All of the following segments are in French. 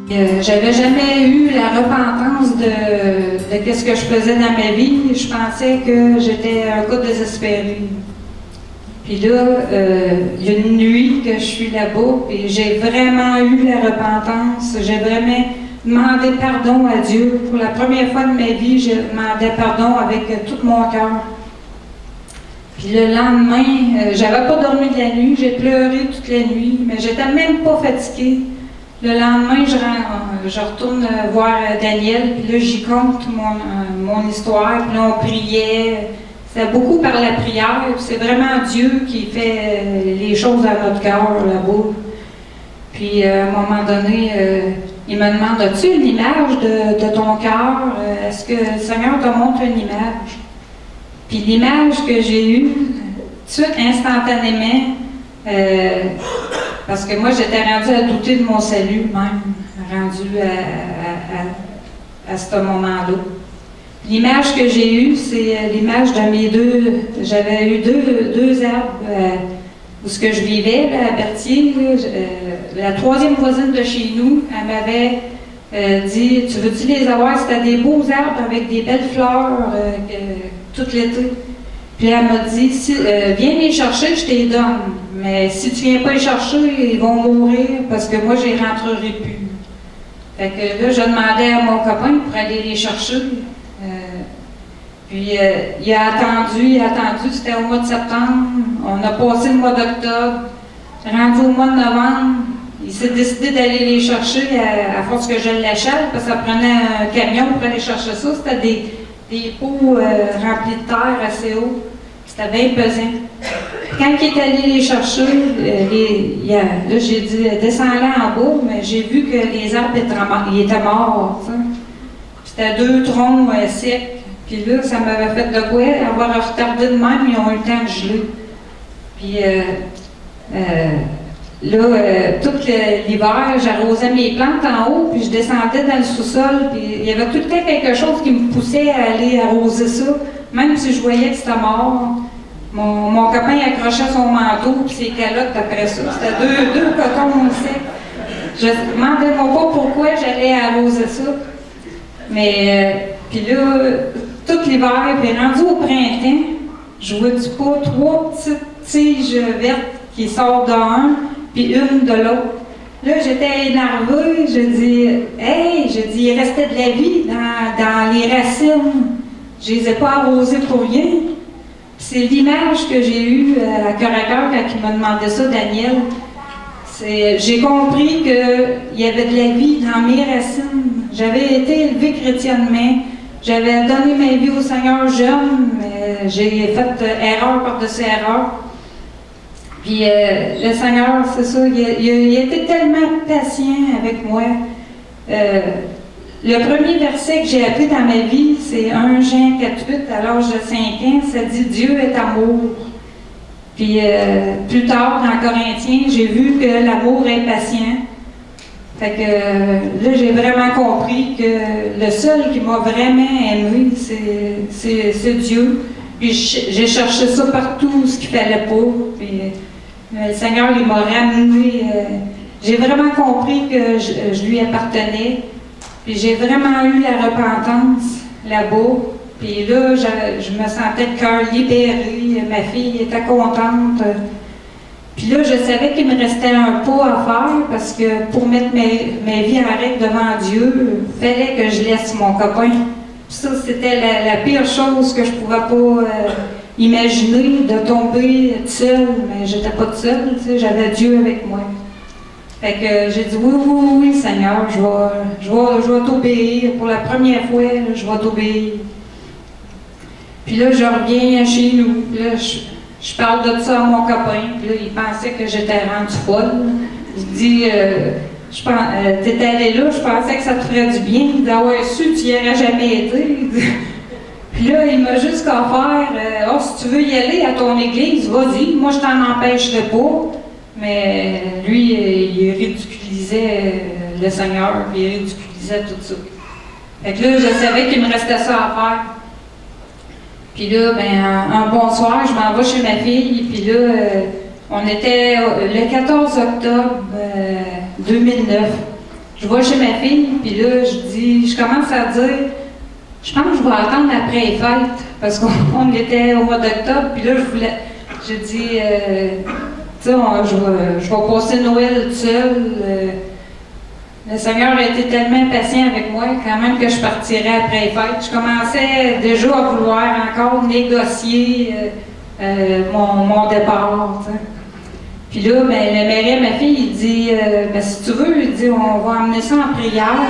J'avais jamais eu la repentance de qu'est-ce que je faisais dans ma vie. Je pensais que j'étais un cas désespéré. Puis là, il y a une nuit que je suis là-bas et j'ai vraiment eu la repentance. J'ai vraiment demandé pardon à Dieu. Pour la première fois de ma vie, j'ai demandé pardon avec tout mon cœur. Puis le lendemain, j'avais pas dormi de la nuit, j'ai pleuré toute la nuit, mais j'étais même pas fatiguée. Le lendemain, je retourne voir Daniel, puis là, j'y compte mon histoire, puis là, on priait. C'était beaucoup par la prière, c'est vraiment Dieu qui fait les choses à notre cœur, là-bas. Puis, à un moment donné, il me demande, as-tu une image de ton cœur? Est-ce que le Seigneur te montre une image? Puis l'image que j'ai eue, tout de suite, instantanément, parce que moi, j'étais rendue à douter de mon salut même, rendue à ce moment-là. L'image que j'ai eue, c'est l'image de mes j'avais eu deux arbres où ce que je vivais, là, à Berthier. La troisième voisine de chez nous, elle m'avait dit, tu veux-tu les avoir? C'était des beaux arbres avec des belles fleurs tout l'été. Puis elle m'a dit, viens les chercher, je te les donne. Mais si tu viens pas les chercher, ils vont mourir parce que moi, je les rentrerai plus. Fait que là, je demandais à mon copain pour aller les chercher. Puis il a attendu, c'était au mois de septembre. On a passé le mois d'octobre. Rendu au mois de novembre, il s'est décidé d'aller les chercher à force que je l'achète, parce que ça prenait un camion pour aller chercher ça. C'était des pots remplis de terre assez haut. C'était bien pesant. Quand il est allé les chercher, là j'ai dit descends-là en bas, mais j'ai vu que les arbres étaient morts. C'était deux troncs secs. Puis là, ça m'avait fait de quoi avoir retardé de même, ils ont eu le temps de geler. Puis tout l'hiver, j'arrosais mes plantes en haut, puis je descendais dans le sous-sol, puis il y avait tout le temps quelque chose qui me poussait à aller arroser ça, même si je voyais que c'était mort. Mon copain accrochait son manteau, puis ses calottes après ça. C'était deux cotons secs. Je ne me demandais pas pourquoi j'allais arroser ça. Mais, puis là, tout l'hiver, puis rendu au printemps, je vois-tu pas trois petites tiges vertes qui sortent d'un, puis une de l'autre. Là, j'étais énervée, je dis, hey, il restait de la vie dans les racines. Je les ai pas arrosées pour rien. C'est l'image que j'ai eue à cœur quand il m'a demandé ça, Daniel. J'ai compris qu'il y avait de la vie dans mes racines. J'avais été élevée chrétiennement. J'avais donné ma vie au Seigneur jeune, mais j'ai fait erreur par-dessus erreur. Puis le Seigneur, c'est ça, il a été tellement patient avec moi. Le premier verset que j'ai appris dans ma vie, c'est 1 Jean 4,8 à l'âge de 5 ans, ça dit « Dieu est amour ». Puis plus tard, dans Corinthiens, j'ai vu que l'amour est patient. Fait que là, j'ai vraiment compris que le seul qui m'a vraiment aimé, c'est Dieu. Puis j'ai cherché ça partout, ce qu'il fallait pas. Puis le Seigneur, il m'a ramené. J'ai vraiment compris que je lui appartenais. Puis j'ai vraiment eu la repentance là-bas. Puis là, je me sentais le cœur libéré. Ma fille était contente. Puis là, je savais qu'il me restait un pas à faire parce que pour mettre ma vie en règle devant Dieu, il fallait que je laisse mon copain. Puis ça, c'était la pire chose que je pouvais pas imaginer, de tomber seule. Mais j'étais pas toute seule, tu sais, j'avais Dieu avec moi. Fait que j'ai dit oui, Seigneur, je vais t'obéir. Pour la première fois, là, je vais t'obéir. Puis là, je reviens chez nous. Là, je parle de ça à mon copain, puis là, il pensait que j'étais rendue folle. Il dit, t'étais allé là, je pensais que ça te ferait du bien. Il dit, ah ouais, tu y aurais jamais été. Puis là, il m'a juste qu'à faire, si tu veux y aller à ton église, vas-y, moi je t'en empêcherai pas. Mais lui, il ridiculisait le Seigneur, puis il ridiculisait tout ça. Fait que là, je savais qu'il me restait ça à faire. Puis là, un bon soir, je m'en vais chez ma fille, puis là, on était le 14 octobre 2009. je vais chez ma fille, puis là, je commence à dire, je pense que je vais attendre après les fêtes, parce qu'on était au mois d'octobre, puis là, j'ai dit, tu sais, je vais passer Noël seule. Le Seigneur a été tellement patient avec moi, quand même, que je partirais après les fêtes. Je commençais déjà à vouloir encore négocier mon départ, tu sais. Puis là, le mari à ma fille, il dit, si tu veux, il dit, on va emmener ça en prière.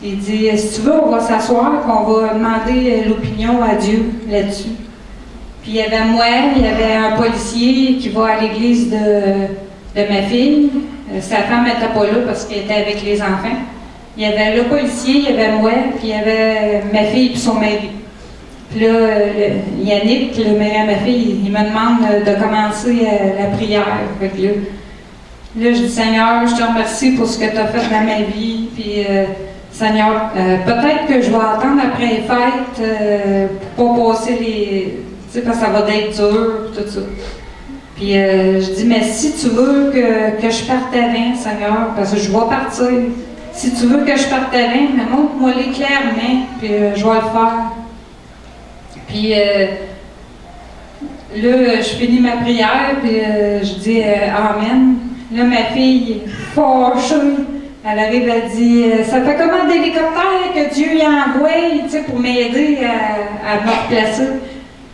Il dit, si tu veux, on va s'asseoir, qu'on va demander l'opinion à Dieu là-dessus. Puis il y avait moi, il y avait un policier qui va à l'église de ma fille. Sa femme n'était pas là parce qu'elle était avec les enfants. Il y avait le policier, il y avait moi, puis il y avait ma fille et son mari. Puis là, Yannick, le mari à ma fille, il me demande de commencer la prière. Fait que là, je dis, Seigneur, je te remercie pour ce que tu as fait dans ma vie. Puis, Seigneur, peut-être que je vais attendre après les fêtes pour pas passer les... Tu sais, parce que ça va être dur, tout ça. Puis, je dis, mais si tu veux que je parte avant, Seigneur, parce que je vais partir. Si tu veux que je parte avant, mais montre-moi-les clairement, puis je vais le faire. Puis là, je finis ma prière, puis je dis Amen. Là, ma fille, fâchée, elle arrive, elle dit ça fait combien d'hélicoptères que Dieu y a envoyé, tu sais, pour m'aider à me replacer.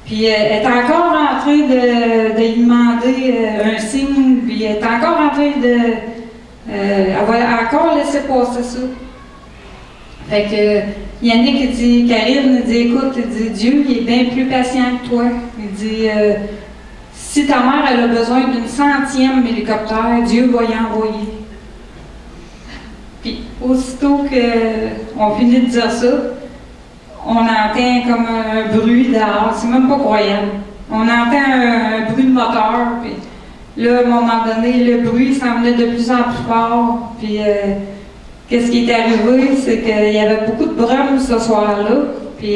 Puis elle est encore en train de lui demander un signe, puis elle est encore en train de. Elle va encore laisser passer ça. Fait que Yannick, il dit, Karine, il dit, écoute, il dit, Dieu, il est bien plus patient que toi. Il dit, si ta mère, elle a besoin d'une 100e hélicoptère, Dieu va y envoyer. Puis, aussitôt qu'on finit de dire ça, on entend comme un bruit dehors, c'est même pas croyable. On entend un bruit de moteur, puis là, à un moment donné, le bruit s'en venait de plus en plus fort, puis qu'est-ce qui est arrivé, c'est qu'il y avait beaucoup de brume ce soir-là, puis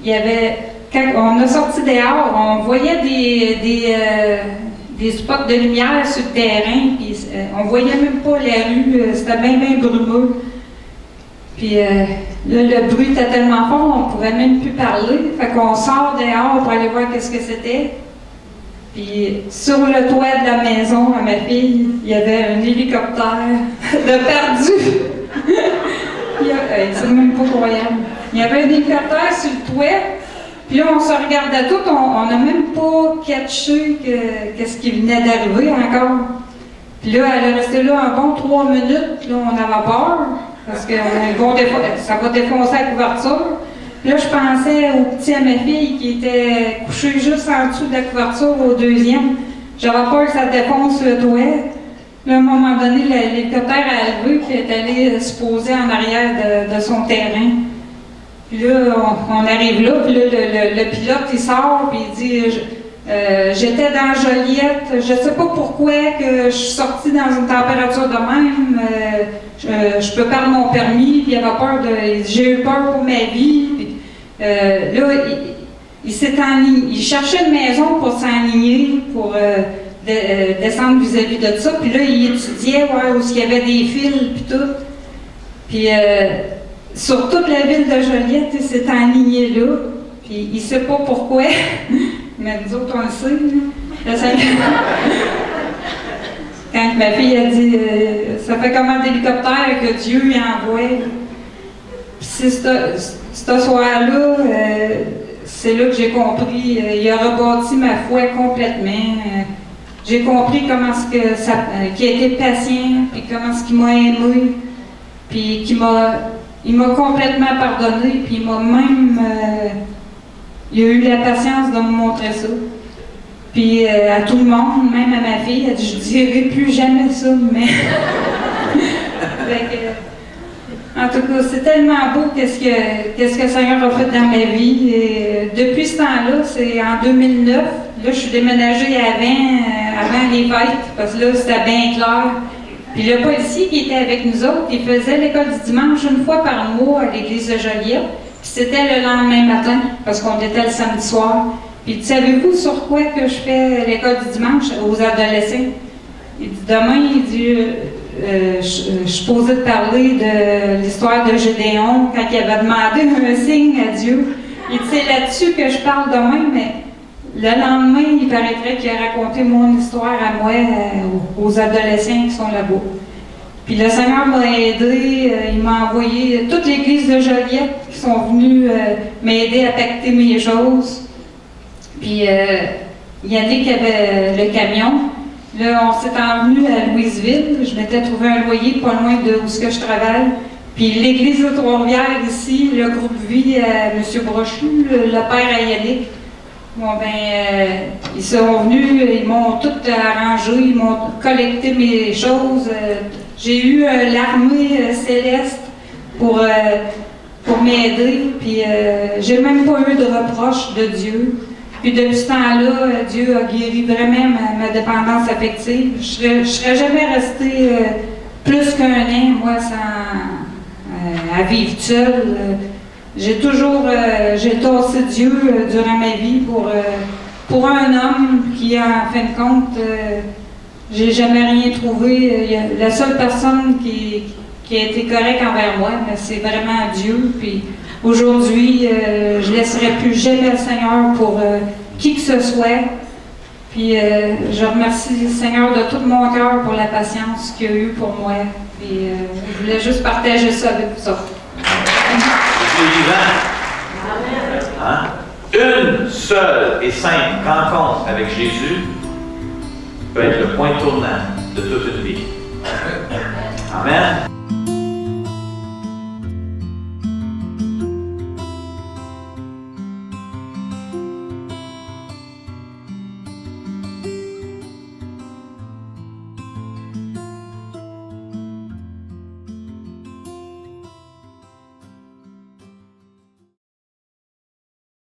il y avait, quand on a sorti dehors, on voyait des spots de lumière sur le terrain, puis on voyait même pas la rue, c'était bien, bien brumeux. Puis là, le bruit était tellement fort, on ne pouvait même plus parler. Fait qu'on sort dehors pour aller voir qu'est-ce que c'était. Puis sur le toit de la maison à ma fille, il y avait un hélicoptère de perdu. C'est même pas croyable. Il y avait un hélicoptère sur le toit. Puis là, on se regardait tout. On n'a même pas catché qu'est-ce qui venait d'arriver encore. Puis là, elle est restée là un bon 3 minutes. Là, on avait peur. Parce que ça va défoncer la couverture. Là, je pensais au petit à ma fille qui était couché juste en dessous de la couverture au deuxième. J'avais peur que ça défonce le toit. Là, à un moment donné, l'hélicoptère a levé et est allé se poser en arrière de son terrain. Puis là, on arrive là, puis là, le pilote, il sort, puis il dit j'étais dans Joliette, je ne sais pas pourquoi que je suis sortie dans une température de même, je peux perdre mon permis, puis il avait peur j'ai eu peur pour ma vie. Puis, là, il cherchait une maison pour s'enligner, pour descendre vis-à-vis de ça, puis là, il étudiait où il y avait des fils, puis tout. Puis sur toute la ville de Joliette, il s'est enligné là, puis il ne sait pas pourquoi. Mais nous autres, on le sait. Quand ma fille a dit ça fait combien d'hélicoptères que Dieu y envoie. Puis ce soir-là, c'est là que j'ai compris. Il a rebâti ma foi complètement. J'ai compris comment est-ce que qu'il a été patient, puis comment est-ce qu'il m'a aimé, puis il m'a complètement pardonné, puis il m'a même il a eu la patience de me montrer ça. Puis à tout le monde, même à ma fille, elle dit, je dirai plus jamais ça, mais... en tout cas, c'est tellement beau qu'est-ce que le Seigneur a fait dans ma vie. Et, depuis ce temps-là, c'est en 2009, là je suis déménagée avant les fêtes, parce que là c'était bien clair. Puis le policier qui était avec nous autres, il faisait l'école du dimanche une fois par mois à l'église de Joliette. Puis c'était le lendemain matin, parce qu'on était le samedi soir. Puis savez-vous sur quoi que je fais l'école du dimanche aux adolescents? Il dit, demain, il dit, je suis posée de parler de l'histoire de Gédéon quand il avait demandé un signe à Dieu. Et c'est là-dessus que je parle demain, mais le lendemain, il paraîtrait qu'il a raconté mon histoire à moi, aux adolescents qui sont là-bas. Puis le Seigneur m'a aidé, il m'a envoyé toute l'église de Joliette qui sont venus m'aider à pacter mes choses. Puis Yannick avait le camion. Là, on s'est envenu à Louisville. Je m'étais trouvé un loyer pas loin de où je travaille. Puis l'église de Trois-Rivières ici, le groupe Vie à M. Brochu, le père à Yannick. Bon, ils sont venus, ils m'ont tout arrangé, ils m'ont collecté mes choses. J'ai eu l'armée céleste pour m'aider, puis j'ai même pas eu de reproche de Dieu. Puis depuis ce temps-là, Dieu a guéri vraiment ma dépendance affective. Je serais jamais restée plus qu'un an, moi, à vivre seule. J'ai tassé Dieu durant ma vie pour un homme qui, en fin de compte, j'ai jamais rien trouvé. La seule personne qui a été correcte envers moi, c'est vraiment Dieu. Puis aujourd'hui, je ne laisserai plus jamais le Seigneur pour qui que ce soit. Puis je remercie le Seigneur de tout mon cœur pour la patience qu'il a eue pour moi. Puis je voulais juste partager ça avec vous autres. Hein? Une seule et simple rencontre avec Jésus peut être le point tournant de toute une vie. Amen.